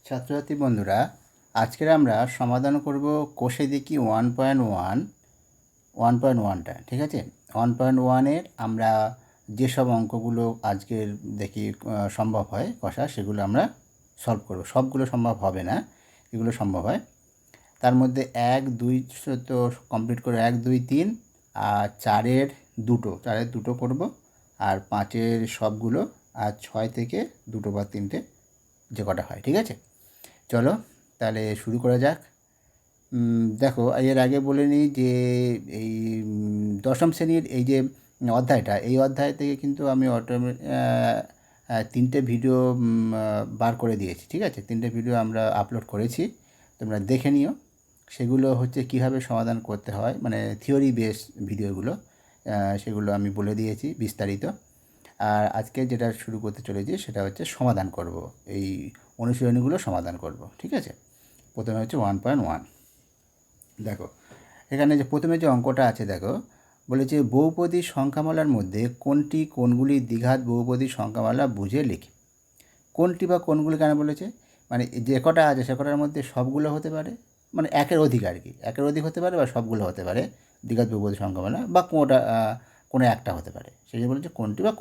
ছাত্রছাত্রী বন্ধুরা, আজকের আমরা সমাধান করব কোষে দেখি 1.1টা। ঠিক আছে, 1.1-এর আমরা যেসব অঙ্কগুলো আজকের দেখি সম্ভব হয় কষা, সেগুলো আমরা সলভ করব। সবগুলো সম্ভব হবে না, এগুলো সম্ভব হয়। তার মধ্যে 1, 2 তো কমপ্লিট করে 1, 2, 3 আর 4-এর দুটো করব, আর 5-এর সবগুলো, আর 6 থেকে 2 বা 3টে যে কটা হয়। ঠিক আছে, চলো তাহলে শুরু করা যাক। দেখো, এর আগে বলে নিই যে এই দশম শ্রেণীর এই যে অধ্যায়টা, এই অধ্যায় থেকে কিন্তু আমি তিনটে ভিডিও বার করে দিয়েছি। ঠিক আছে, তিনটে ভিডিও আমরা আপলোড করেছি, তোমরা দেখে নিও। সেগুলো হচ্ছে কীভাবে সমাধান করতে হয়, মানে থিওরি বেস ভিডিওগুলো, সেগুলো আমি বলে দিয়েছি বিস্তারিত। আর আজকে যেটা শুরু করতে চলেছি সেটা হচ্ছে সমাধান করব, এই অনুশীলনীগুলো সমাধান করব। ঠিক আছে, প্রথমে হচ্ছে 1.1। দেখো, এখানে যে প্রথমে যে অঙ্কটা আছে, দেখো বলেছে বহুপদী সংখ্যামালার মধ্যে কোনগুলি দ্বিঘাত বহুপদী সংখ্যামালা বুঝে লিখি। কোনটি বা কোনগুলি কেন বলেছে, মানে যে কটা আছে সে কটার মধ্যে সবগুলো হতে পারে, মানে একের অধিক আর কি, একের অধিক হতে পারে বা সবগুলো হতে পারে দ্বিঘাত বহুপদী সংখ্যামালা, বা কোনো একটা হতে পারে। সেই জন্য বলেছে কোনটি বা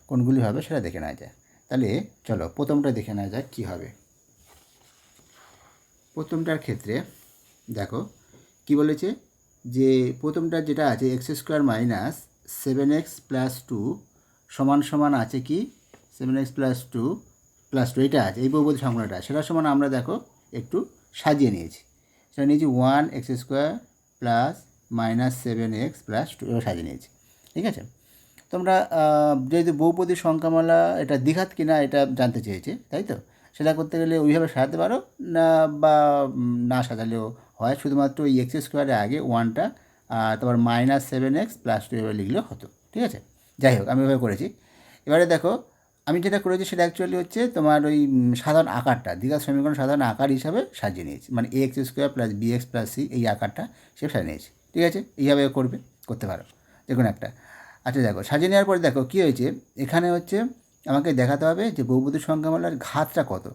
কোনগুলি হবে সেটা দেখে নেওয়া যায়। তাহলে চলো প্রথমটা দেখে নেওয়া যাক কী হবে। প্রথমটার ক্ষেত্রে দেখো কি বলেছে, যে প্রথমটা যেটা আছে x² - 7x + 2 সমান আছে কি 7x + 2 এটা আছে, এই বহুপদী সংখ্যাটা, সেটা সমান আমরা দেখো একটু সাজিয়ে নিয়েছি। সেটা নিয়েছি 1x² + -7x + 2 এবার সাজিয়ে নিয়েছি। ঠিক আছে, তোমরা যেহেতু বহুপদী সংখ্যামালা এটা দ্বিঘাত কিনা এটা জানতে চেয়েছে, তাই তো, সেটা করতে গেলে ওইভাবে সাজাতে পারো না, বা না সাজালেও হয়, শুধুমাত্র এই x² আগে 1টা তারপর -7x + 2 এবার লিখলেও হতো। ঠিক আছে, যাই হোক আমি ওইভাবে করেছি। এবারে দেখো আমি যেটা করেছি সেটা অ্যাকচুয়ালি হচ্ছে তোমার ওই সাধারণ আকারটা, দ্বিঘাত সমীকরণ সাধারণ আকার হিসাবে সাজিয়ে নিয়েছি, মানে ax² + bx + c এই আকারটা সে সাজিয়ে নিয়েছি। ঠিক আছে, এইভাবে করতে পারো যে কোনো একটা। আচ্ছা দেখো, সাজিয়ে নেওয়ার পরে দেখো কী হয়েছে, এখানে হচ্ছে আমাকে দেখাতে হবে যে বহুপদী সংখ্যামালার ঘাতটা কত।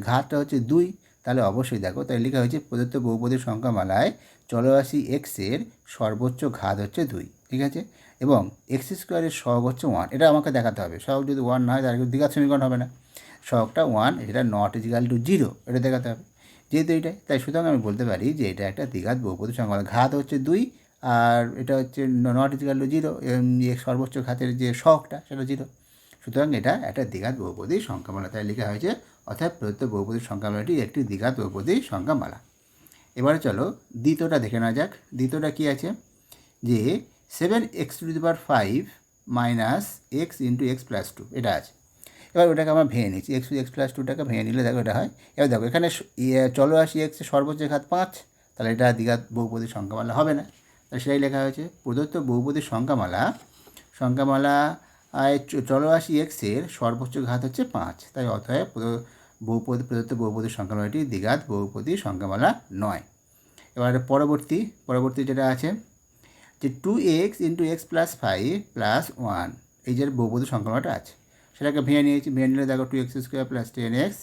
ঘাতটা হচ্ছে 2, তাহলে অবশ্যই দেখো তাই লেখা হয়েছে প্রদত্ত বহুপদী সংখ্যামালায় চলরাশি এক্সের সর্বোচ্চ ঘাত হচ্ছে 2। ঠিক আছে, এবং x² সহগ হচ্ছে 1, এটা আমাকে দেখাতে হবে। সহগ যদি 1 না হয় তাহলে দ্বিঘাত সমীকরণ হবে না। সহগটা 1, এটা ≠ 0, এটা দেখাতে হবে। যেহেতু এটাই, তাই সুতরাং আমি বলতে পারি যে এটা একটা দ্বিঘাত বহুপদী সংখ্যামালা। ঘাত হচ্ছে 2, আর এটা হচ্ছে ≠ 0, সর্বোচ্চ ঘাতের যে সহগটা সেটা 0। সুতরাং এটা একটা দ্বিঘাত বহুপদী সংখ্যামালা, তাই লেখা হয়েছে, অর্থাৎ প্রদত্ত বহুপদী সংখ্যামালাটি একটি দ্বিঘাত বহুপদী সংখ্যামালা। এবারে চলো দ্বিতীয়টা দেখে নেওয়া যাক। দ্বিতীয়টা কী আছে, যে 7x⁵ - x × x + 2 এটা আছে। এবার ওটাকে আমরা ভেঙে নিচ্ছি, x + 2টাকে ভেঙে নিলে দেখো এটা হয়। এবার দেখো এখানে চলরাশি x সর্বোচ্চ ঘাত 5, তাহলে এটা দ্বিঘাত বহুপদী সংখ্যামালা হবে না। তাহলে সেটাই লেখা হয়েছে প্রদত্ত বহুপদী সংখ্যামালা চলরাশি এক্সের সর্বোচ্চ ঘাত হচ্ছে 5, তাই অতএব প্রদত্ত বহুপদী সংখ্যামালাটি দ্বিঘাত বহুপদী সংখ্যামালা নয়। এবারে পরবর্তী যেটা আছে, যে 2x × x + 5 + 1 এই যে বহুপদী সংখ্যামালাটা আছে, সেটাকে ভেঙে নিলে দেখো 2x² + 10x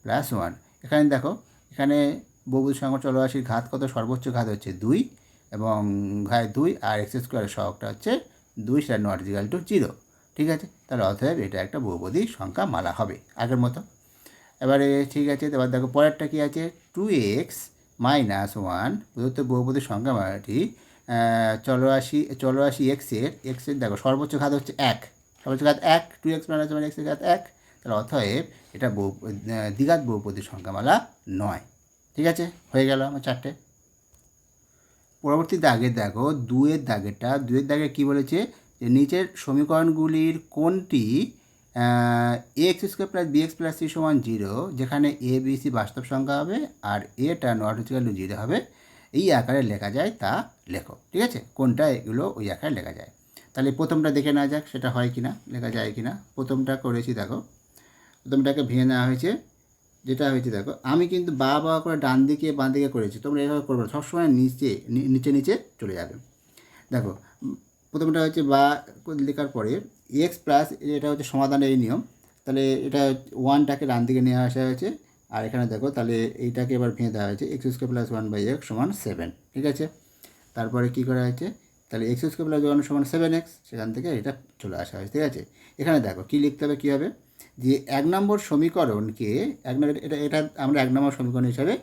+ 1। এখানে দেখো, এখানে বহুপদী সংখ্যা চলরাশির ঘাত কত, সর্বোচ্চ ঘাত হচ্ছে 2, এবং ঘাত 2, আর x² সহগটা হচ্ছে 2, সেটা ≠ 0। ঠিক আছে, তাহলে অতএব এটা একটা বহুপদী সংখ্যামালা হবে আগের মতো। এবারে ঠিক আছে, এবার দেখো পরেরটা কী আছে, 2x - 1 প্রদত্ত বহুপদী সংখ্যামালাটি চলরাশি এক্সের দেখো সর্বোচ্চ ঘাত হচ্ছে 1, সর্বোচ্চ ঘাত 1, 2x - 1 x এর ঘাত 1, তাহলে অতএব এটা দ্বিঘাত বহুপদী সংখ্যামালা নয়। ঠিক আছে, হয়ে গেল আমার 4টে। পরবর্তী দাগে দেখো 2-এর দাগে কী বলেছে, যে নিচের সমীকরণগুলির কোনটি ax² + bx + c = 0, যেখানে a b c বাস্তব সংখ্যা হবে আর এটা ≠ 0 হবে, এই আকারে লেখা যায় তা লেখো। ঠিক আছে, কোনটা এগুলো ওই আকারে লেখা যায়। তাহলে প্রথমটা দেখে নেওয়া যাক সেটা হয় কি না, লেখা যায় কি না। প্রথমটা করেছি, দেখো প্রথমটাকে ভেঙে নেওয়া হয়েছে। যেটা হয়েছে দেখো, আমি কিন্তু বা করে ডান দিকে বাঁ দিকে করেছি, তোমরা এইভাবে করবে না, সবসময় নিচে চলে যাবে। দেখো প্রথমটা হচ্ছে বা লেখার পরে x প্লাস, এটা হচ্ছে সমাধানের এই নিয়ম, তাহলে এটা ওয়ানটাকে ডান দিকে নিয়ে আসা হয়েছে, আর এখানে দেখো তাহলে এইটাকে এবার ভেঙে দেওয়া হয়েছে x square plus one by x সমান 7, ঠিক আছে। তারপরে কী করা হয়েছে, তাহলে এক্স স্কোয়ার প্লাস ওয়ান সমান 7x, সেখান থেকে এটা চলে আসা হয়েছে, ঠিক আছে। এখানে দেখো কী লিখতে হবে, কী হবে যে 1 নম্বর সমীকরণকে এটা আমরা 1 নম্বর সমীকরণ হিসাবে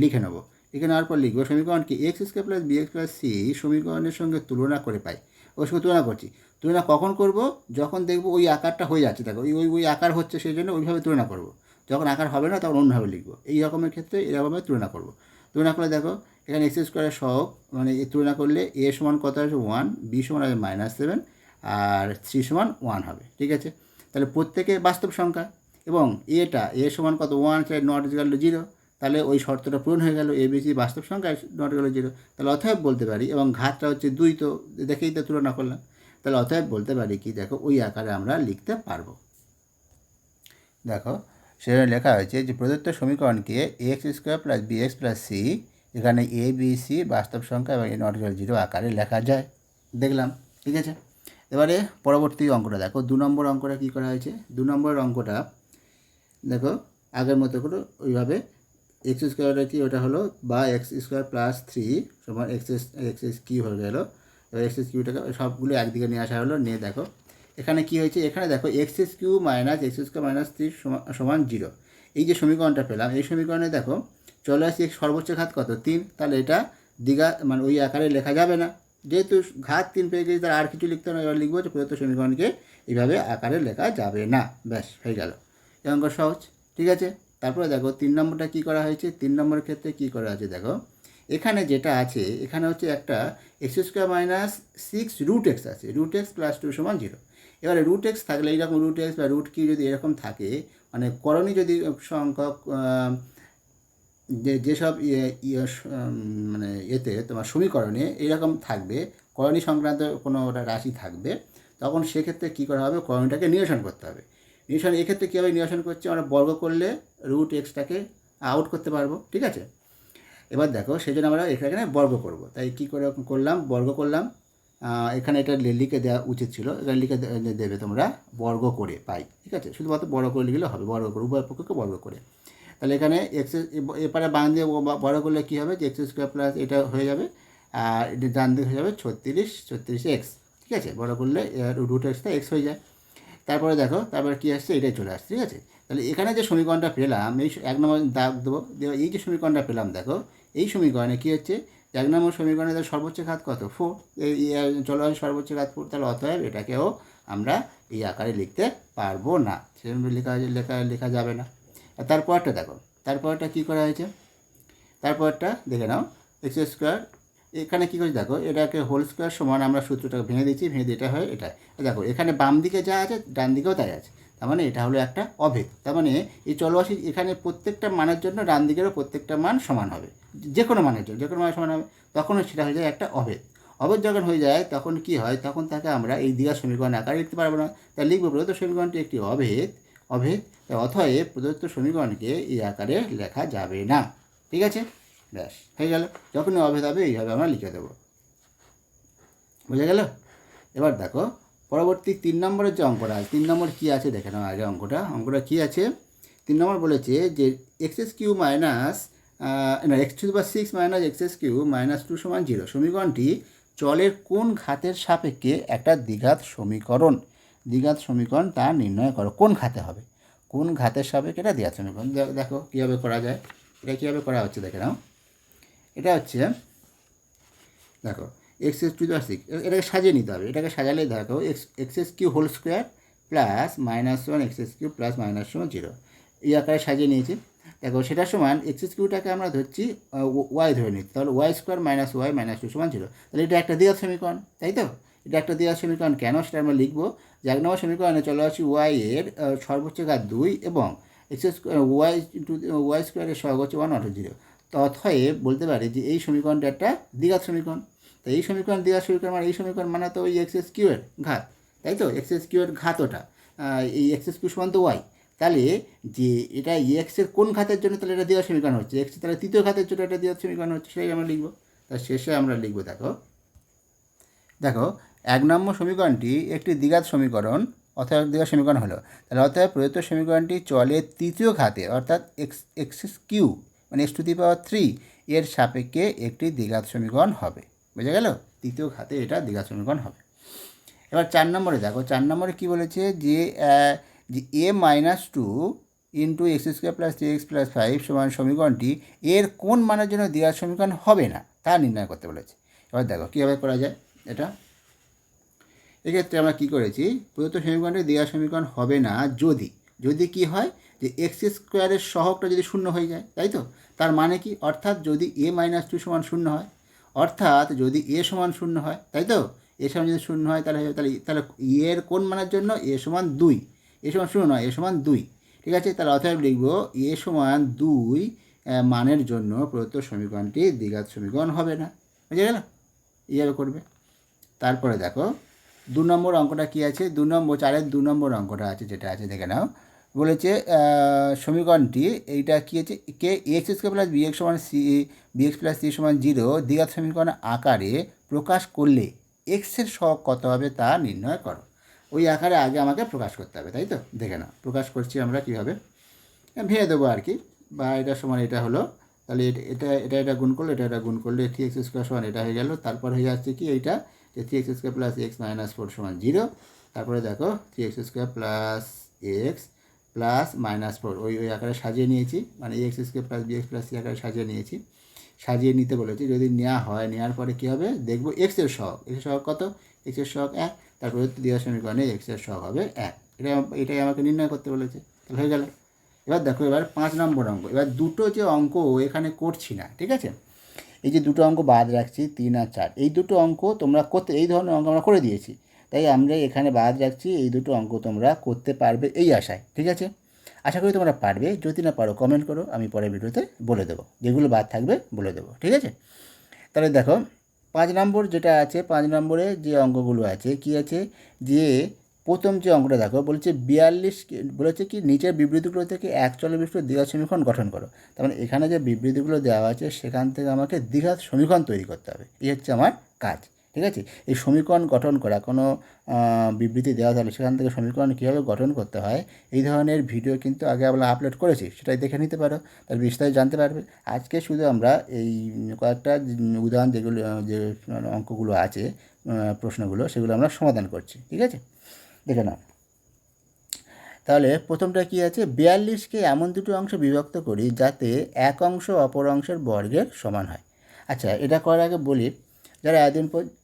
লিখে নেবো। লিখে নেওয়ার পর লিখবো সমীকরণকে x square plus b x plus c সমীকরণের সঙ্গে তুলনা করে পাই। ওর সঙ্গে তুলনা করছি, তুলনা কখন করব, যখন দেখবো ওই আকারটা হয়ে যাচ্ছে, দেখো ওই আকার হচ্ছে, সেই জন্য ওইভাবে তুলনা করব। যখন আকার হবে না তখন অন্যভাবে লিখবো। এই রকমের ক্ষেত্রে এরকমভাবে তুলনা করব। তুলনা করলে দেখো এখানে এক্স স্কোয়ারের সহগ মানে তুলনা করলে এ সমান কত আসবে 1, বি সমান আসবে -7, আর সি সমান 1 হবে, ঠিক আছে। তাহলে প্রত্যেকে বাস্তব সংখ্যা এবং এ সমান কত 1 নট ইকুয়াল টু 0, তাহলে ওই শর্তটা পূরণ হয়ে গেল, এবিসি বাস্তব সংখ্যা নট ইকুয়াল টু 0। তাহলে অতএব বলতে পারি, এবং ঘাতটা হচ্ছে 2, তো দেখেই তো তুলনা করলাম, তাহলে অতএব বলতে পারি কি, দেখো ওই আকারে আমরা লিখতে পারবো। দেখো সেখানে লেখা হয়েছে যে প্রদত্ত সমীকরণকে x square plus b x plus c, এখানে এ বি সি বাস্তব সংখ্যা এবং এ নট ইকুয়াল 0 আকারে লেখা যায়, দেখলাম, ঠিক আছে। এবারে পরবর্তী অঙ্কটা দেখো, 2 নম্বর অঙ্কটা কী করা হয়েছে। 2 নম্বরের অঙ্কটা দেখো আগের মতো করে ওইভাবে এক্স স্কোয়ারটা কি ওটা হলো, বা এক্স স্কোয়ার প্লাস 3 সমান এক্স কিউ হয়ে গেল। এবার এক্স কিউটাকে সবগুলো একদিকে নিয়ে আসা হলো, নিয়ে দেখো এখানে কি হয়েছে, এখানে দেখো x q minus x square minus 3 সমান 0। এই যে সমীকরণটা পেলাম, এই সমীকরণে দেখো চলে আসছে সর্বোচ্চ ঘাত কত 3, তাহলে এটা দ্বিঘাত মানে ওই আকারে লেখা যাবে না, যেহেতু ঘাত 3 পেয়ে গেছি, তার আর কিছু লিখতে হবে না। এবার লিখবো যে প্রদত্ত সমীকরণকে এইভাবে আকারে লেখা যাবে না, ব্যাস হয়ে গেল। এই অঙ্ক সহজ, ঠিক আছে। তারপরে দেখো 3 নম্বরটা কী করা হয়েছে। 3 নম্বরের ক্ষেত্রে কী করা আছে দেখো, এখানে যেটা আছে এখানে হচ্ছে একটা x square minus 6 root x আছে, রুট এক্স প্লাস 2 সমান 0। এবারে রুট এক্স থাকলে এইরকম রুট এক্স বা রুট কিউ যদি এরকম থাকে, মানে করণী যদি সংখ্যক যেসব মানে এতে তোমার সমীকরণে এইরকম থাকবে, করণী সংক্রান্ত কোনো রাশি থাকবে, তখন সেক্ষেত্রে কী করা হবে, করণীটাকে নিরসন করতে হবে। নিরসন এক্ষেত্রে কীভাবে নিরসন করছে, আমরা বর্গ করলে রুট এক্সটাকে আউট করতে পারবো, ঠিক আছে। এবার দেখো সেই জন্য আমরা এখানে বর্গ করব, তাই কী করে করলাম, বর্গ করলাম। এখানে এটা লিখে দেওয়া উচিত ছিল, এখানে লিখে দেবে তোমরা বর্গ করে পাই, ঠিক আছে। শুধুমাত্র বর্গ করে লিখলে হবে, বর্গ করে উভয় পক্ষকে বর্গ করে। তাহলে এখানে এক্স এপারে বাঁ দিয়ে বড় করলে কী হবে, যে এক্স স্কোয়ার প্লাস এটা হয়ে যাবে, আর এটা ডান দিকে হয়ে যাবে 36 এক্স, ঠিক আছে। বড় করলে রুট এক্সটা এক্স হয়ে যায়। তারপরে দেখো তারপরে কী আসছে, এটাই চলে আসছে, ঠিক আছে। তাহলে এখানে যে সমীকরণটা পেলাম, এই 1 নম্বর দাগ দেবো, এই যে সমীকরণটা পেলাম দেখো, এই সমীকরণে কী হচ্ছে, 1 নম্বর সমীকরণে তার সর্বোচ্চ ঘাত কত 4, চলে আসে সর্বোচ্চ ঘাত 4, তাহলে অতএব এটাকেও আমরা এই আকারে লিখতে পারবো না, সেরকম লেখা যাবে না। আর তারপরটা দেখো, তারপরটা কী করা হয়েছে, তারপরটা দেখে নাও, এক্স স্কোয়ার এখানে কী করছি দেখো, এটাকে হোল স্কোয়ার সমান আমরা সূত্রটাকে ভেঙে দিচ্ছি, ভেঙে দিয়ে এটা হয় এটা। দেখো এখানে বাম দিকে যা আছে ডান দিকেও তাই আছে, তার মানে এটা হলো একটা অভেদ। তার মানে এই চলরাশি এখানে প্রত্যেকটা মানের জন্য ডান দিকেরও প্রত্যেকটা মান সমান হবে, যে কোনো মানের জন্য যে কোনো মান সমান হবে, তখন সেটা হয়ে যায় একটা অভেদ। অভেদ যখন হয়ে যায় তখন কি হয়, তখন তাকে আমরা এই দ্বিঘাত সমীকরণ আকারে লিখতে পারবো না, তাই লিখবো প্রদত্ত সমীকরণটি একটি অভেদ, অতএব প্রদত্ত সমীকরণকে এই আকারে লেখা যাবে না, ঠিক আছে। ব্যাস হয়ে গেল, যখনই অভেদ হবে এইভাবে আমরা লিখে দেবো, বুঝে গেল। এবার দেখো পরবর্তী 3 নম্বরের যে অঙ্কটা, 3 নম্বর কী আছে দেখে নাও আগে। অঙ্কটা কী আছে, 3 নম্বর বলেছে যে x q minus x⁻6 minus x q minus 2 সমান 0 সমীকরণটি চলের কোন ঘাতের সাপেক্ষে একটা দ্বিঘাত সমীকরণ তা নির্ণয় করো। কোন ঘাতে হবে, কোন ঘাতের সাপেক্ষে এটা দ্বিঘাত সমীকরণ। দেখো কীভাবে করা যায়, এটা কীভাবে করা হচ্ছে দেখে নাও। এটা হচ্ছে দেখো x⁻6, এটাকে সাজিয়ে নিতে হবে, এটাকে সাজালে দেখো x q whole square plus -1 x q plus -0 এই আকারে সাজিয়ে নিয়েছি। দেখো সেটার সমান এক্স কিউটাকে আমরা ধরছি ওয়াই ধরে নিচ্ছি, তাহলে y square minus y minus 2 সমান 0। তাহলে এটা একটা দ্বিঘাত সমীকরণ, তাই তো। এটা একটা দ্বিঘাত সমীকরণ কেন সেটা আমরা লিখবো, যে 1 নম্বর সমীকরণে চলে আসি ওয়াই এর সর্বোচ্চ ঘাত 2 এবং ওয়াই স্কোয়ারের সহগ হচ্ছে 1 অর্থাৎ 0। তো অতএব বলতে পারি যে এই সমীকরণটা একটা দ্বিঘাত সমীকরণ। তো এই সমীকরণ দ্বিঘাত সমীকরণ মানে এই সমীকরণ মানে তো ওই এক্স কিউয়ের ঘাত, তাই তো। এক্স কিউয়ের ঘাত ওটা, এই এক্স কিউ সমান তো ওয়াই, তাহলে যে এটা এক্সের কোন ঘাতের জন্য, তাহলে এটা দ্বিঘাত সমীকরণ হচ্ছে, এক্স তাহলে তৃতীয় ঘাতের জন্য এটা দ্বিঘাত সমীকরণ হচ্ছে, সেটাই আমরা লিখবো। তার শেষে আমরা লিখবো দেখো 1 নম্বর সমীকরণটি একটি দ্বিঘাত সমীকরণ, অতএব দ্বিঘাত সমীকরণ হলো। তাহলে অতএব প্রদত্ত সমীকরণটি চলে তৃতীয় ঘাতে অর্থাৎ এক্স কিউ মানে x⁻³ এর সাপেক্ষে একটি দ্বিঘাত সমীকরণ হবে। বুঝা গেল? তৃতীয় ঘাতে এটা দ্বিঘাত সমীকরণ হবে। এবার 4 নম্বরে দেখো, 4 নম্বরে কী বলেছে যে a-2 ইন্টু x² + 3x + 5 সমান সমীকরণটি এর কোন মানের জন্য দ্বিঘাত সমীকরণ হবে না তা নির্ণয় করতে বলেছে। এবার দেখো কীভাবে করা যায় এটা। এক্ষেত্রে আমরা কী করেছি, প্রদত্ত সমীকরণটি দ্বিঘাত সমীকরণ হবে না যদি কি হয় যে x² সহগটা যদি শূন্য হয়ে যায়, তাই তো? তার মানে কি, অর্থাৎ যদি a-2 সমান 0 হয়, অর্থাৎ যদি a সমান 0 হয়, তাই তো? a সমান যদি 0 হয় তাহলে তাহলে এর কোন মানের জন্য a সমান 2, a সমান 0 নয়, a সমান 2, ঠিক আছে? তাহলে অতএব লিখব a সমান 2 মানের জন্য প্রদত্ত সমীকরণটি দ্বিঘাত সমীকরণ হবে না। বুঝে গেল? এইভাবে করবে। তারপরে দেখো 2 নম্বর অঙ্কটা কী আছে, 4-এর 2 নম্বর অঙ্কটা আছে, যেটা আছে দেখে নাও। বলেছে সমীকরণটি এইটা কী আছে, কে x² + bx সমান bx + c সমান 0 দ্বিঘাত সমীকরণ আকারে প্রকাশ করলে এক্সের সহগ কত হবে তা নির্ণয় করো। ওই আকারে আগে আমাকে প্রকাশ করতে হবে, তাই তো? দেখে নাও প্রকাশ করছি আমরা কীভাবে, ভেঙে দেবো আর কি, বা এটা সমান এটা হলো, তাহলে এটা গুণ করলে এটা গুণ করলে 3x² সমান এটা হয়ে গেল। তারপর হয়ে যাচ্ছে কি এইটা যে 3x² + x - 4 সমান 0। তারপরে দেখো 3x² + x + -4 ওই আকারে সাজিয়ে নিয়েছি, মানে x² + bx + c আকারে সাজিয়ে নিয়েছি। সাজিয়ে নিতে বলেছি, যদি নেওয়ার পরে কী হবে দেখবো এক্সের সহগ কত, এক্সের সহগ 1, তারপরে দ্বিঘাত সমীকরণে এক্সের সহগ হবে 1। এটাই আমাকে নির্ণয় করতে বলেছে, তাহলে হয়ে গেল। এবার দেখো এবার 5 নম্বর অঙ্ক। এবার দুটো যে অঙ্ক এখানে করছি না, ঠিক আছে? এই যে দুটো অঙ্ক বাদ রাখছি 3 আর 4, এই দুটো অঙ্ক তোমরা করতে, এই ধরনের অঙ্ক আমরা করে দিয়েছি, তাই আমরা এখানে বাদ রাখছি। এই দুটো অঙ্ক তোমরা করতে পারবে এই আশায়, ঠিক আছে? আশা করি তোমরা পারবে। যদি না পারো কমেন্ট করো, আমি পরের ভিডিওতে বলে দেবো, যেগুলো বাদ থাকবে বলে দেবো, ঠিক আছে? তাহলে দেখো 5 নম্বর যেটা আছে, 5 নম্বরে যে অঙ্কগুলো আছে কী আছে, যে প্রথম যে অঙ্কটা দেখো বলছে 42, বলেছে কি নিচের বিবৃতিগুলো থেকে এক চলবিষ্ট দ্বিঘাত সমীকরণ গঠন করো। তার মানে এখানে যে বিবৃতিগুলো দেওয়া আছে সেখান থেকে আমাকে দ্বিঘাত সমীকরণ তৈরি করতে হবে, এই হচ্ছে আমার কাজ, ঠিক আছে? এই সমীকরণ গঠন করা, কোনো বিবৃতি দেওয়া থাকলে সেখান থেকে সমীকরণ কীভাবে গঠন করতে হয় এই ধরনের ভিডিও কিন্তু আগে আমরা আপলোড করেছি, সেটাই দেখে নিতে পারো, তার বিস্তারিত জানতে পারবে। আজকে শুধু আমরা এই কয়েকটা উদাহরণ যেগুলো যে অঙ্কগুলো আছে, প্রশ্নগুলো, সেগুলো আমরা সমাধান করছি, ঠিক আছে? দেখে নাও। তাহলে প্রথমটা কি আছে, 42কে এমন দুটো অংশ বিভক্ত করি যাতে এক অংশ অপর অংশের বর্গের সমান হয়। আচ্ছা, এটা করার আগে বলি, যারা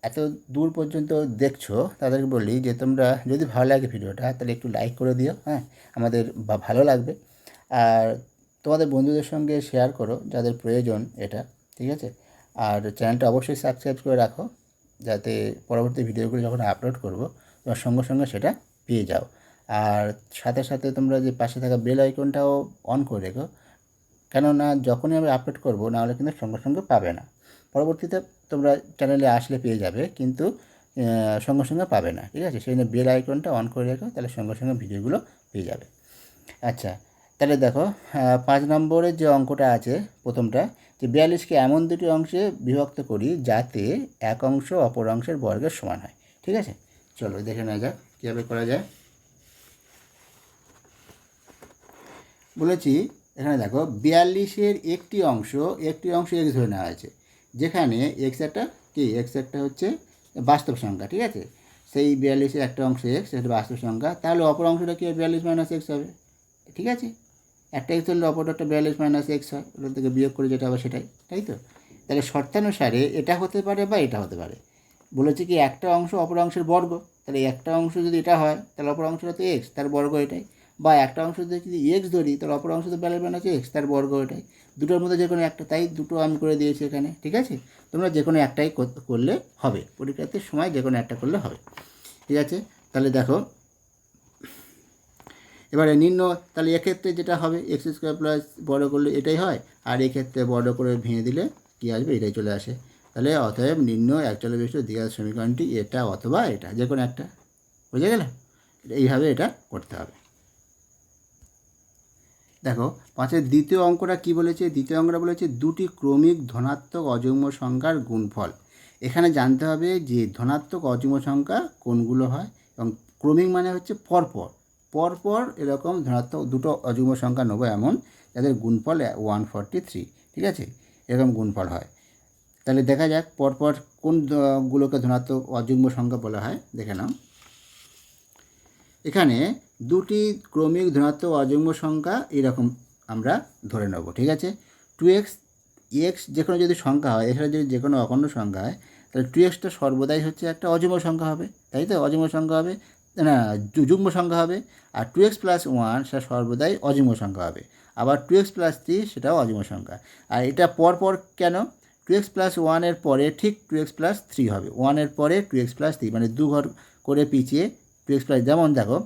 এত দূর পর্যন্ত দেখছো তাদেরকে বলি যে তোমরা যদি ভালো লাগে ভিডিওটা তাহলে একটু লাইক করে দিও, হ্যাঁ, আমাদের ভালো লাগবে। আর তোমাদের বন্ধুদের সঙ্গে শেয়ার করো যাদের প্রয়োজন এটা, ঠিক আছে? আর চ্যানেলটা অবশ্যই সাবস্ক্রাইব করে রাখো, যাতে পরবর্তী ভিডিওগুলো যখন আপলোড করব তোমার সঙ্গে সঙ্গে সেটা পেয়ে যাও। আর সাথে সাথে তোমরা যে পাশে থাকা বেল আইকনটাও অন করে রেখো, কেননা যখনই আমি আপলোড করব নাহলে কিন্তু সঙ্গে সঙ্গে পাবে না। পরবর্তীতে তোমরা চ্যানেলে আসলে পেয়ে যাবে, কিন্তু সঙ্গে সঙ্গে পাবে না, ঠিক আছে? সেই জন্য বেল আইকনটা অন করে রেখো, তাহলে সঙ্গে সঙ্গে ভিডিওগুলো পেয়ে যাবে। আচ্ছা, তাহলে দেখো 5 নম্বরের যে অঙ্কটা আছে প্রথমটা, যে 42কে এমন দুটি অংশে বিভক্ত করি যাতে এক অংশ অপর অংশের বর্গের সমান হয়, ঠিক আছে? চলো দেখে নেওয়া যাক কীভাবে করা যায়। বলেছি এখানে দেখো 42-এর একটি অংশ এক্স ধরে নেওয়া হয়েছে, যেখানে এক্স একটা হচ্ছে বাস্তব সংখ্যা, ঠিক আছে? সেই 42-এর একটা অংশ এক্স, সেটা বাস্তব সংখ্যা, তাহলে অপর অংশটা কি 42 - x হবে, ঠিক আছে? একটা এক্স ধরলে অপরটা একটা 42 - x হয়, ওটা থেকে বিয়োগ করে যেটা হবে সেটাই, তাই তো? তাহলে শর্তানুসারে এটা হতে পারে বা এটা হতে পারে। বলেছে কি একটা অংশ অপর অংশের বর্গ, তাহলে একটা অংশ যদি এটা হয় তাহলে অপর অংশটা তো এক্স, তার বর্গ এটাই। বা একটা অংশ যদি এক্স ধরি তাহলে অপর অংশ তো 42 - x, তার বর্গ এটাই। দুটোর মধ্যে যে কোনো একটা, তাই দুটো আমি করে দিয়েছি এখানে, ঠিক আছে? তোমরা যে কোনো একটাই করলে হবে, পরীক্ষাতে সময় যে কোনো একটা করলে হবে, ঠিক আছে? তাহলে দেখো এবারে তাহলে এক্ষেত্রে যেটা হবে x² বড় করলে এটাই হয়, আর এক্ষেত্রে বড় করে ভেঙে দিলে কী আসবে, এটাই চলে আসে। তাহলে অতএব এক চলবিষ্ট দ্বিঘাত সমীকরণটি এটা অথবা এটা, যে কোনো একটা। বুঝে গেলে? এইভাবে এটা করতে হবে। দেখো 5-এর দ্বিতীয় অঙ্কটা কী বলেছে, দ্বিতীয় অঙ্কটা বলেছে দুটি ক্রমিক ধনাত্মক অযুগ্ম সংখ্যার গুণফল। এখানে জানতে হবে যে ধনাত্মক অযুগ্ম সংখ্যা কোনগুলো হয় এবং ক্রমিক মানে হচ্ছে পরপর পরপর এরকম ধনাত্মক দুটো অযুগ্ম সংখ্যা নেবো এমন যাদের গুণফল 143, ঠিক আছে, এরকম গুণফল হয়। তাহলে দেখা যাক পরপর কোনগুলোকে ধনাত্মক অযুগ্ম সংখ্যা বলা হয়, দেখে নাও। এখানে দুটি ক্রমিক ধনাত্মক অযুগ্ম সংখ্যা এরকম আমরা ধরে নেব, ঠিক আছে। 2x যে কোনো যদি সংখ্যা হয়, এছাড়া যদি যে কোনো অখণ্ড সংখ্যা হয়, তাহলে 2xটা সর্বদাই হচ্ছে একটা অযুগ্ম সংখ্যা হবে, তাই তো? অযুগ্ম সংখ্যা হবে না, যুগ্ম সংখ্যা হবে। আর 2x + 1 সেটা সর্বদাই অযুগ্ম সংখ্যা হবে। আবার 2x + 3 সেটাও অযুগ্ম সংখ্যা। আর এটা পরপর কেন? 2x + 1 এর পরে ঠিক 2x + 3 হবে, 1 এর পরে 2x + 3, মানে দু ঘর করে পিছিয়ে 2x + যেমন দেখো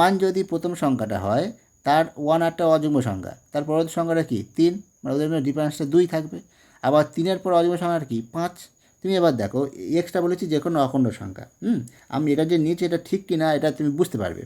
1 যদি প্রথম সংখ্যাটা হয়, তার 1 একটা অযুগ্ম সংখ্যা, তার পরবর্তী সংখ্যাটা কি 3, মানে ওদের মধ্যে ডিফারেন্সটা 2 থাকবে। আবার 3-এর পর অযুগ্ম সংখ্যাটা কি 5। তুমি এবার দেখো এক্সটা বলেছি যে কোনো অখণ্ড সংখ্যা। আমি এটা যে নিয়েছি এটা ঠিক কি না এটা তুমি বুঝতে পারবে।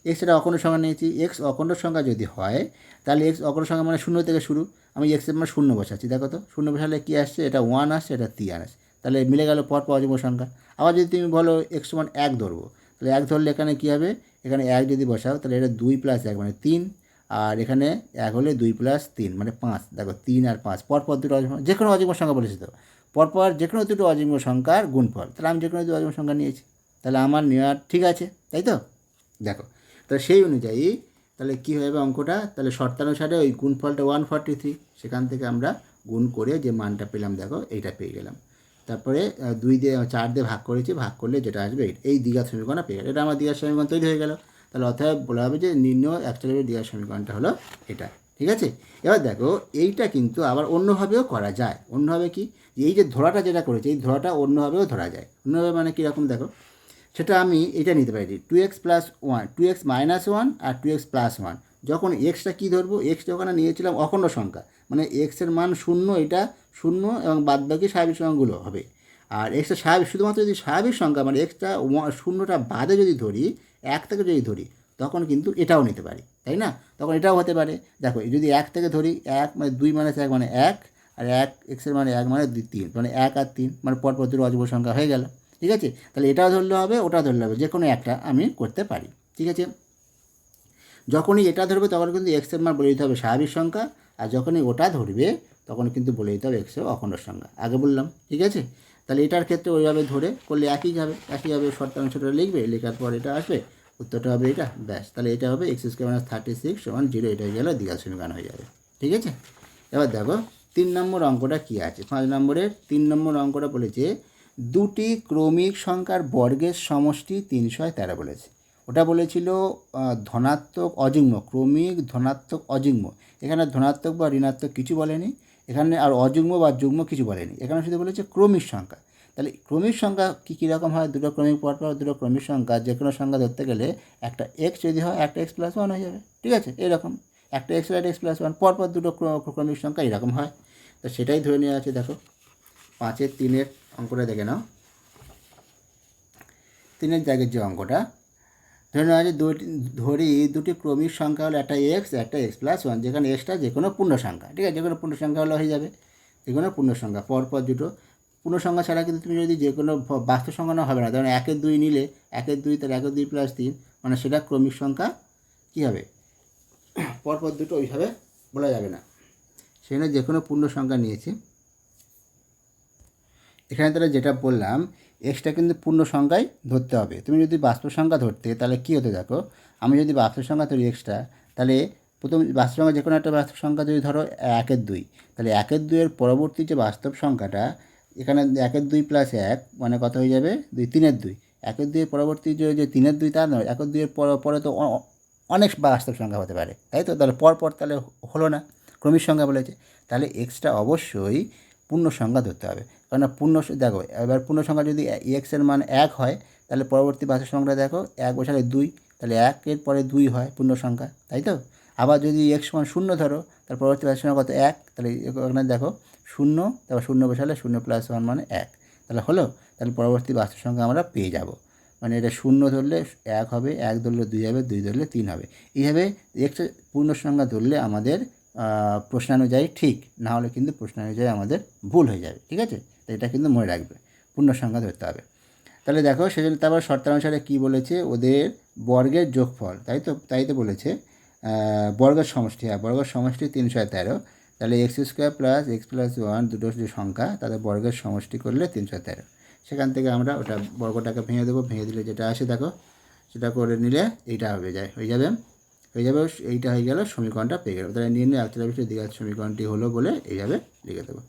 এক্স এটা অখণ্ড সংখ্যা নিয়েছি, এক্স অখণ্ড সংখ্যা যদি হয় তাহলে এক্স অখণ্ড সংখ্যা মানে 0 থেকে শুরু। আমি এক্সের মানে 0 বসাচ্ছি, দেখো তো 0 বসালে কী আসছে, এটা 1 আসছে, এটা 3 আসছে, তাহলে মিলে গেল পরপর অযুগ্ম সংখ্যা। আবার যদি তুমি বলো x সমান 1 ধরবো, তাহলে 1 ধরলে এখানে কী হবে, এখানে 1 যদি বসাও তাহলে এটা 2 + 1 মানে 3, আর এখানে 1 হলে 2 + 3 মানে 5। দেখো 3 আর 5 পরপর দুটো অযুগ্ম, যে কোনো অযুগ্ম সংখ্যা বলেছি তো, পরপর যে কোনো দুটো অযুগ্ম সংখ্যার গুণফল। তাহলে আমি যে কোনো দুটো অযুগ্ম সংখ্যা নিয়েছি, তাহলে আমার নেওয়ার ঠিক আছে, তাই তো? দেখো তাহলে সেই অনুযায়ী তাহলে কী হবে অঙ্কটা, তাহলে শর্তানুসারে ওই গুণফলটা 143, সেখান থেকে আমরা গুণ করে যে মানটা পেলাম দেখো এইটা পেয়ে গেলাম। তারপরে 2 দিয়ে 4 দিয়ে ভাগ করেছি, ভাগ করলে যেটা আসবে এই দ্বিঘাত সমীকরণটা পেয়ে গেল। এটা আমার দ্বিঘাত সমীকরণ তৈরি হয়ে গেল। তাহলে অতএব বলা হবে যে নির্ণয় অ্যাকচুয়ালি দ্বিঘাত সমীকরণটা হলো এটা, ঠিক আছে। এবার দেখো এইটা কিন্তু আবার অন্যভাবেও করা যায়। অন্যভাবে কি, এই যে ধরাটা যেটা করেছে এই ধরাটা অন্যভাবেও ধরা যায়। অন্যভাবে মানে কীরকম দেখো, সেটা আমি এটা নিতে পারি 2x + 1, 2x - 1 আর 2x + 1। যখন এক্সটা কী ধরবো, এক্স যখন নিয়েছিলাম অখণ্ড সংখ্যা, মানে এক্সের মান 0, এটা 0 এবং বাদবাকি স্বাভাবিক সংখ্যাগুলো হবে। আর এক্সটা স্বাভাবিক, শুধুমাত্র যদি স্বাভাবিক সংখ্যা মানে এক্সটা 0টা বাদে যদি ধরি, 1 থেকে যদি ধরি, তখন কিন্তু এটাও নিতে পারি, তাই না? তখন এটাও হতে পারে। দেখো যদি 1 থেকে ধরি, 1 মানে 2 - 1 মানে 1, আর 1 এক্সের মানে 1 মানে 2 3, মানে 1 আর 3 মানে পরপর দুটো অযুগ্ম সংখ্যা হয়ে গেল, ঠিক আছে। তাহলে এটাও ধরলে হবে, ওটাও ধরলে হবে, যে কোনো একটা আমি করতে পারি, ঠিক আছে। যখনই এটা ধরবে তখন কিন্তু এক্সের মান বলে দিতে হবে স্বাভাবিক সংখ্যা, আর যখনই ওটা ধরবে তখন কিন্তু বলে দিতে হবে এক্সের অখণ্ড সংখ্যা, আগে বললাম, ঠিক আছে। তাহলে এটার ক্ষেত্রে ওইভাবে ধরে করলে একইভাবে শর্তাংশটা লিখবে, লেখার পর এটা আসবে, উত্তরটা হবে এটা, ব্যাস। তাহলে এটা হবে x² - 36 = 0, এটা হয়ে গেল দ্বিঘাত সমীকরণ হয়ে যাবে, ঠিক আছে। এবার দেখো 3 নম্বর অঙ্কটা কী আছে। 5 নম্বরের 3 নম্বর অঙ্কটা বলেছে দুটি ক্রমিক সংখ্যার বর্গের সমষ্টি 313 বলেছে। ওটা বলেছিল ধনাত্মক অযুগ্ম, ক্রমিক ধনাত্মক অযুগ্ম। এখানে ধনাত্মক বা ঋণাত্মক কিছু বলেনি, এখানে আর অযুগ্ম বা যুগ্ম কিছু বলেনি, এখানে শুধু বলেছে ক্রমিক সংখ্যা। তাহলে ক্রমিক সংখ্যা কীরকম হয়, দুটো ক্রমিক পরপর দুটো ক্রমিক সংখ্যা, যে কোনো সংখ্যা ধরতে গেলে একটা এক্স যদি হয় একটা x + 1 হয়ে যাবে, ঠিক আছে। এরকম একটা x আর x + 1 পরপর দুটো ক্রমিক সংখ্যা এরকম হয়। তো সেটাই ধরে নেওয়া আছে। দেখো 5-এর 3-এর অঙ্কটা দেখে নাও। 3-এর জায়গায় যে অঙ্কটা ধরে নেওয়া আছে, ধরি দুটি ক্রমিক সংখ্যা হলো একটা এক্স, একটা x + 1, যেখানে এক্সটা যে কোনো পূর্ণ সংখ্যা, ঠিক আছে, যে কোনো পূর্ণ সংখ্যা হলে হয়ে যাবে, যে কোনো পূর্ণ সংখ্যা পরপর দুটো পূর্ণ সংখ্যা ছাড়া কিন্তু তুমি যদি যে কোনো বাস্তব সংখ্যা না হবে না, ধরুন 1-এর 2 নিলে 1-এর 2, তাহলে 1-এর 2 + 3, মানে সেটা ক্রমিক সংখ্যা কী হবে, পরপর দুটো ওইভাবে বলা যাবে না, সেখানে যে কোনো পূর্ণ সংখ্যা নিয়েছি। এখানে তাহলে যেটা বললাম এক্সটা কিন্তু পূর্ণ সংখ্যায় ধরতে হবে। তুমি যদি বাস্তব সংখ্যা ধরতে তাহলে কী হতে, দেখো আমি যদি বাস্তব সংখ্যা ধরি এক্সটা, তাহলে প্রথম বাস্তব সংখ্যা যে কোনো একটা বাস্তব সংখ্যা যদি ধরো 1-এর 2, তাহলে 1-এর 2-এর পরবর্তী যে বাস্তব সংখ্যাটা, এখানে 1-এর 2 + 1 মানে কত হয়ে যাবে 2, 3-এর 2। 1-এর 2-এর পরবর্তী যে 3-এর 2 তা নয়, 1-এর 2-এর পরে তো অনেক বাস্তব সংখ্যা হতে পারে, তাই তো। তাহলে পরপর তাহলে হলো না, ক্রমিক সংখ্যা বলেছে, তাহলে এক্সটা অবশ্যই পূর্ণ সংখ্যা ধরতে হবে। কারণ দেখো এবার পূর্ণ সংখ্যা যদি এক্সের মান 1 হয়, তাহলে পরবর্তী বাস্তব সংখ্যা দেখো 1 বসালে 2, তাহলে 1-এর পরে 2 হয় পূর্ণ সংখ্যা, তাই তো। আবার যদি x = 0 ধরো, তার পরবর্তী বাস্তব সংখ্যা কত 1, তাহলে এখানে দেখো 0, তারপর 0 বসালে 0 + 1 মানে 1, তাহলে হলো। তাহলে পরবর্তী বাস্তব সংখ্যা আমরা পেয়ে যাব, মানে এটা 0 ধরলে 1 হবে, 1 ধরলে 2 হবে, 2 ধরলে 3 হবে। এইভাবে এক্স পূর্ণ সংখ্যা ধরলে আমাদের প্রশ্নানুযায়ী ঠিক, না হলে কিন্তু প্রশ্নানুযায়ী আমাদের ভুল হয়ে যাবে, ঠিক আছে। তো এটা কিন্তু মনে রাখবে, পূর্ণ সংখ্যা ধরতে হবে। তাহলে দেখো সেজন্য তারপর শর্তানুসারে কী বলেছে, ওদের বর্গের যোগফল, তাই তো বলেছে বর্গের সমষ্টি, হ্যাঁ বর্গের সমষ্টি 313। তাহলে x square plus x plus one দুটো যে সংখ্যা তাদের বর্গের সমষ্টি করলে 313। সেখান থেকে আমরা ওটা বর্গটাকে ভেঙে দেবো, ভেঙে দিলে যেটা আসে দেখো সেটা করে নিলে এইটা হয়ে যাবে এইটা হয়ে গেল, সমীকরণটা পেয়ে গেল। তাহলে নির্ণয় একচল্লিশের দ্বিঘাত সমীকরণটি হলো বলে এইভাবে লিখে দেবো।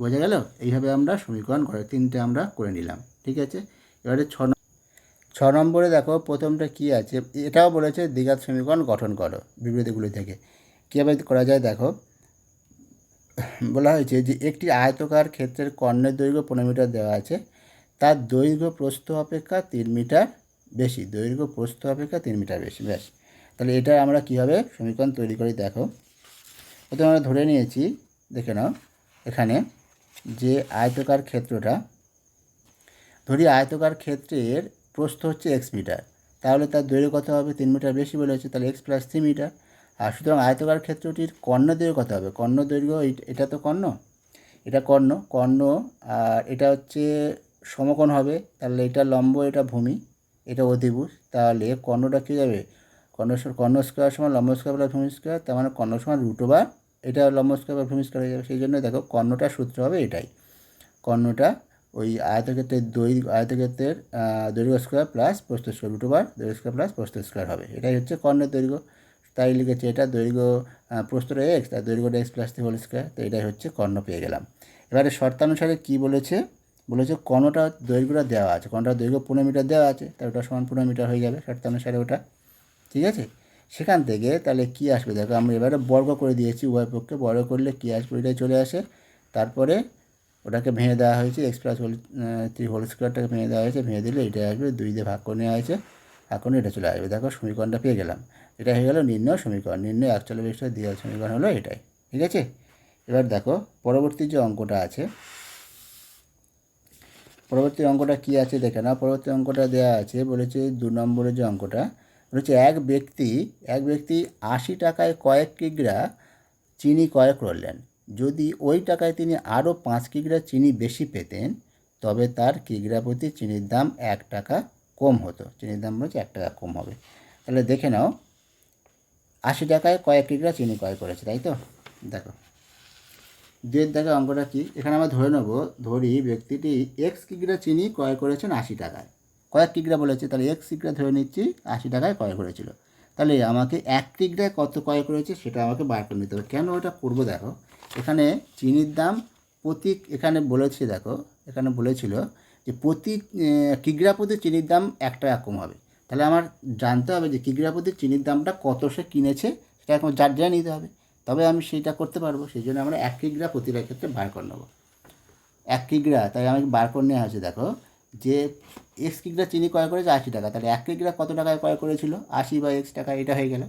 বোঝা গেল? এইভাবে আমরা সমীকরণ ঘরে তিনটে আমরা করে নিলাম, ঠিক আছে। এবারে 6 নম্বরে দেখো প্রথমটা কি আছে, এটাও বলেছে দ্বিঘাত সমীকরণ গঠন করো বিবৃতিগুলি থেকে। কীভাবে করা যায় দেখো, বলা হয়েছে যে একটি আয়তকার ক্ষেত্রের কর্ণের দৈর্ঘ্য 15 মিটার দেওয়া আছে, তার দৈর্ঘ্য প্রস্থ অপেক্ষা 3 মিটার বেশি, দৈর্ঘ্য প্রস্থ অপেক্ষা 3 মিটার বেশি, ব্যাস। তাহলে এটা আমরা কীভাবে সমীকরণ তৈরি করি দেখো। প্রথমে আমরা ধরে নিয়েছি, দেখে নাও এখানে যে আয়তকার ক্ষেত্রটা, ধরি আয়তকার ক্ষেত্রের প্রস্থ হচ্ছে এক্স মিটার, তাহলে তার দৈর্ঘ্য কত হবে, 3 মিটার বেশি বলেছে, তাহলে এক্স প্লাস 3 মিটার। আর সুতরাং আয়তকার ক্ষেত্রটির কর্ণ দৈর্ঘ্য কত হবে, কর্ণ দৈর্ঘ্য এটা তো এটা কর্ণ আর এটা হচ্ছে সমকোণ হবে, তাহলে এটা লম্ব, এটা ভূমি, এটা অধিভুজ, তাহলে কর্ণটা কী যাবে, কর্ণ স্কোয়ার সমান লম্ব স্কোয়ার প্লাস ভূমি স্কোয়ার, তার মানে কর্ণ সমান √/, এটা লম্ব স্কোয়ার বা ভূমি স্কোয়ার হয়ে যাবে। সেই জন্য দেখো কর্ণটার সূত্র হবে এটাই, কর্ণটা ওই আয়তক্ষেত্রের আয়তক্ষেত্রের দৈর্ঘ্য স্কোয়ার প্লাস প্রস্থ স্কোয়ার, √/, দৈর্ঘ্য স্কোয়ার প্লাস প্রস্থ স্কোয়ার হবে, এটাই হচ্ছে কর্ণের দৈর্ঘ্য। তাই লিখেছে এটা দৈর্ঘ্য প্রস্থটা এক্স, তার দৈর্ঘ্যটা এক্স প্লাস 3 হোল স্কোয়ার, তো এটাই হচ্ছে কর্ণ পেয়ে গেলাম। এবারে শর্তানুসারে কী বলেছে, কর্ণটা দৈর্ঘ্যটা দেওয়া আছে, কর্ণটার দৈর্ঘ্য 15 মিটার দেওয়া আছে, তাই ওটা সমান 15 মিটার হয়ে যাবে শর্তানুসারে ওটা, ঠিক আছে। সেখান থেকে তাহলে কী আসবে দেখো, আমরা এবারে বর্গ করে দিয়েছি, উভয় পক্ষে বর্গ করলে কী আসবে এটাই চলে আসে। তারপরে ওটাকে ভেঙে দেওয়া হয়েছে, এক্স প্লাস 3 হোল স্কোয়ারটাকে ভেঙে দেওয়া হয়েছে, ভেঙে দিলে এটা আসবে 2 দিয়ে ভাগ করে নেওয়া হয়েছে, এখন এটা চলে আসবে। দেখো সমীকরণটা পেয়ে গেলাম, এটা হয়ে গেল নির্ণয় সমীকরণ, নির্ণয় 41 দ্বিঘাত সমীকরণ হলো এটাই, ঠিক আছে। এবার দেখো পরবর্তী যে অঙ্কটা আছে, পরবর্তী অঙ্কটা কী আছে দেখে না, পরবর্তী অঙ্কটা দেওয়া আছে, বলেছে 2 নম্বরের যে অঙ্কটা বলেছে এক ব্যক্তি 80 টাকায় কয়েক কিগ্রা চিনি ক্রয় করলেন, যদি ওই টাকায় তিনি আরও 5 কিগ্রা চিনি বেশি পেতেন তবে তার কিগ্রা প্রতি চিনির দাম 1 টাকা কম হতো, চিনির দাম বলছে 1 টাকা কম হবে। তাহলে দেখে নাও 80 টাকায় কয়েক কিগ্রা চিনি ক্রয় করেছে, তাই তো। দেখো দেখো অঙ্কটা কি, এখানে আমরা ধরি ব্যক্তিটি এক্স কিগ্রা চিনি ক্রয় করেছেন 80 টাকায়, কয়েক কিগ্রা বলেছে, তাহলে এক্স কিগ্রা ধরে নিচ্ছি 80 টাকায় ক্রয় করেছিল। তাহলে আমাকে 1 কিগ্রায় কত ক্রয় করেছে সেটা আমাকে বার করে নিতে হবে। কেন ওটা করবো দেখো, এখানে চিনির দাম এখানে বলেছে, দেখো এখানে বলেছিল যে প্রতি কিগ্রা প্রতি চিনির দাম 1 টাকা কম হবে, তাহলে আমার জানতে হবে যে কিগ্রা প্রতি চিনির দামটা কত সে কিনেছে, সেটা এখন জেনে নিতে হবে, তবে আমি সেইটা করতে পারবো। সেই জন্য আমরা 1 কিগ্রা প্রতিটা ক্ষেত্রে বার করে নেবো, 1 কিগ্রা, তাই আমি বার করে নেওয়া হয়েছে। দেখো যে এক্স কিগ্রা চিনি ক্রয় করেছে 80 টাকা, তাহলে 1 কিগ্রা কত টাকায় ক্রয় করেছিল, 80 বা এক্স টাকা, এটা হয়ে গেল।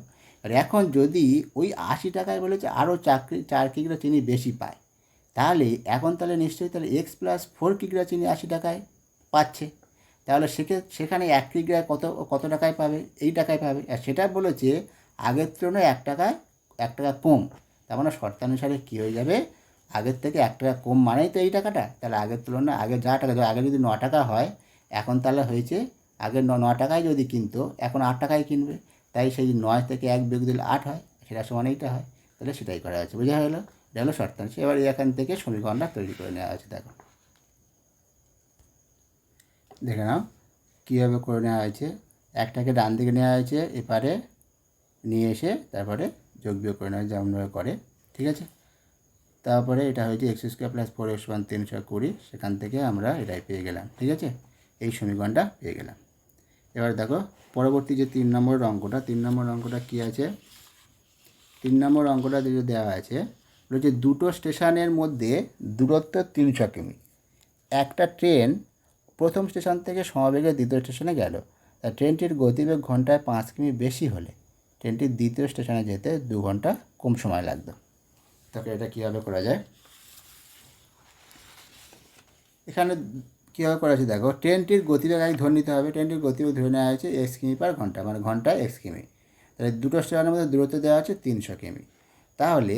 আর এখন যদি ওই 80 টাকায় বলেছে আরও 4 কিগ্রা চিনি বেশি পায়, তাহলে তাহলে নিশ্চয়ই তাহলে এক্স প্লাস 4 কিগ্রা চিনি 80 টাকায় পাচ্ছে, তাহলে সেখানে 1 কিগ্রায় কত টাকায় পাবে, এই টাকায় পাবে। আর সেটা বলেছে আগের তুলনায় 1 টাকা কম, তার মানে শর্তানুসারে কী হয়ে যাবে, আগের থেকে 1 টাকা কম মানেই তো এই টাকাটা, তাহলে আগের তুলনায় আগে যা টাকা, আগে যদি 9 টাকা হয় এখন তাহলে হয়েছে আগে 9 টাকায় যদি কিনতো এখন 8 টাকায় কিনবে, তাই সেই 9 থেকে 1 বিয়োগ দিলে 8 হয়, সেটা সমান এইটা হয়, তাহলে সেটাই করা হয়েছে, বোঝা গেলো। এটা হলো শর্তাংশ। এবার এখান থেকে সমীকরণটা তৈরি করে নেওয়া হয়েছে, দেখে নাও কীভাবে করে নেওয়া হয়েছে। একটাকে ডান দিকে নেওয়া হয়েছে, এপারে নিয়ে এসে তারপরে যোগ বিয়োগ করে নেওয়া যেমনভাবে করে, ঠিক আছে। তারপরে এটা হয়েছে এক্স স্কোয়ার প্লাস 4x সমান 320, সেখান থেকে আমরা এটাই পেয়ে গেলাম, ঠিক আছে, এই সমীকরণটা পেয়ে গেলাম। এবার দেখো পরবর্তী যে 3 নম্বর অঙ্কটা কী আছে, 3 নম্বর অঙ্কটা যেটা দেওয়া আছে বলছে দুটো স্টেশনের মধ্যে দূরত্ব 300 কিমি, একটা ট্রেন প্রথম স্টেশন থেকে সমবেগে দ্বিতীয় স্টেশনে গেল, তা ট্রেনটির গতিবেগ ঘন্টায় 5 কিমি বেশি হলে ট্রেনটির দ্বিতীয় স্টেশনে যেতে 2 ঘন্টা কম সময় লাগতো। তাকে এটা কীভাবে করা যায়, এখানে কীভাবে করা আছে দেখো, ট্রেনটির গতিবেগ আগে ধরে নিতে হবে, ট্রেনটির গতিবেগ ধরে নেওয়া হয়েছে x কিমি পার ঘন্টা, মানে ঘন্টায় x কিমি, তাহলে দুটো স্টেশনের মধ্যে দূরত্ব দেওয়া আছে 300 কিমি। তাহলে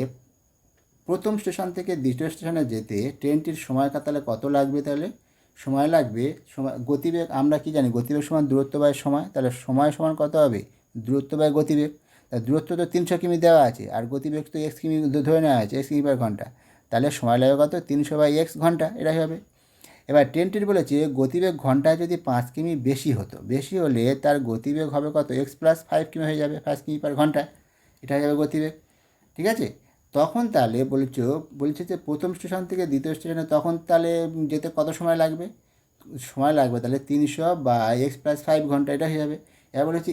প্রথম স্টেশন থেকে দ্বিতীয় স্টেশনে যেতে ট্রেনটির সময় কাটালে কত লাগবে, তাহলে সময় লাগবে, সময় গতিবেগ আমরা কি জানি, গতিবেগ সমান দূরত্ব বাই সময়, তাহলে সময় সমান কত হবে, দূরত্ব বাই গতিবেগ। তা দূরত্ব তো 300 কিমি দেওয়া আছে, আর গতিবেগ তো এক্স কিমি ধরে নেওয়া আছে, এক্স কিমি পার ঘন্টা, তাহলে সময় লাগবে কত, 300/x ঘন্টা, এটাই হবে। এবার 10টির বলেছে গতিবেগ ঘন্টায় যদি 5 কিমি বেশি হতো, বেশি হলে তার গতিবেগ হবে কত, x+5 কিমি হয়ে যাবে, 5 কিমি পার ঘন্টায়, এটা হয়ে যাবে গতিবেগ। ঠিক আছে, তখন তাহলে বলছে যে প্রথম স্টেশন থেকে দ্বিতীয় স্টেশনে তখন তাহলে যেতে কত সময় লাগবে, সময় লাগবে তাহলে 300/x+5 ঘন্টা, এটা হয়ে যাবে। এবার বলেছে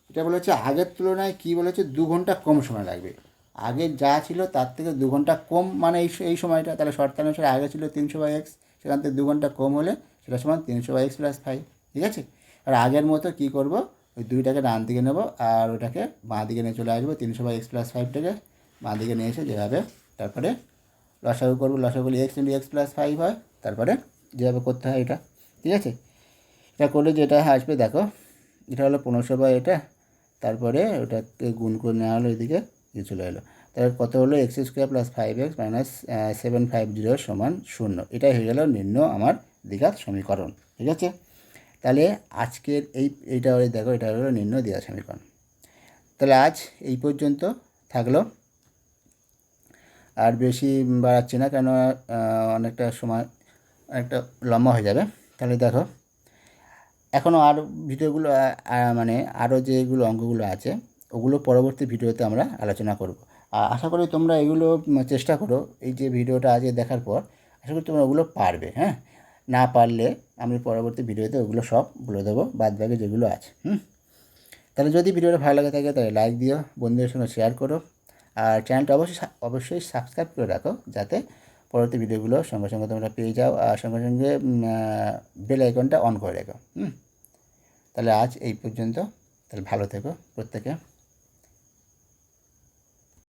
এটা বলেছে আগের তুলনায় কি বলেছে, 2 ঘন্টা কম সময় লাগবে। আগে যা ছিল তার থেকে 2 ঘন্টা কম, মানে এই সময়টা, তাহলে শর্তানুসারে আগে ছিল 300/x, সেখান থেকে 2 ঘন্টা কম হলে সেটা সমান 300/x+5। ঠিক আছে, আর আগের মতো কী করব, ওই 2টাকে ডান দিকে নেব আর ওটাকে বাঁ দিকে নিয়ে চলে আসবো, 300/x+5টাকে বাঁ দিকে নিয়ে এসে যেভাবে, তারপরে লসাগু করবো, লসাগু করলে x×x+5 হয়, তারপরে যেভাবে করতে হয় এটা। ঠিক আছে, এটা করলে যেটা আসবে দেখো, এটা হলো 1500 এটা, তারপরে ওটাকে গুণ করে নেওয়া হলো, এদিকে চলে এলো, তাহলে কত হলো, x² + 5x - 750 সমান 0। এটাই হয়ে গেল নির্ণয় আমার দ্বিঘাত সমীকরণ। ঠিক আছে, তাহলে আজকের এইটা দেখো, এটা হলো নির্ণয় দ্বিঘাত সমীকরণ। তাহলে আজ এই পর্যন্ত থাকলো, আর বেশি বাড়াচ্ছি না, কেন অনেকটা সময় অনেকটা লম্বা হয়ে যাবে। তাহলে দেখো, এখনও আরও ভিডিওগুলো মানে আরও যেগুলো অঙ্কগুলো আছে ওগুলো পরবর্তী ভিডিওতে আমরা আলোচনা করব। আর আশা করি তোমরা এগুলো চেষ্টা করো, এই যে ভিডিওটা আজকে দেখার পর আশা করি তোমরা ওগুলো পারবে। হ্যাঁ, না পারলে আমি পরবর্তী ভিডিওতে ওগুলো সব বলে দেবো, বাদবাকি যেগুলো আছে। তাহলে যদি ভিডিওটা ভালো লাগে থাকে তাহলে লাইক দিও, বন্ধুদের সঙ্গে শেয়ার করো, আর চ্যানেলটা অবশ্যই সাবস্ক্রাইব করে রাখো, যাতে পরবর্তী ভিডিওগুলো সঙ্গে সঙ্গে তোমরা পেয়ে যাও, আর সঙ্গে সঙ্গে বেল আইকনটা অন করে রেখো। তাহলে আজ এই পর্যন্ত, তাহলে ভালো থেকো প্রত্যেকে।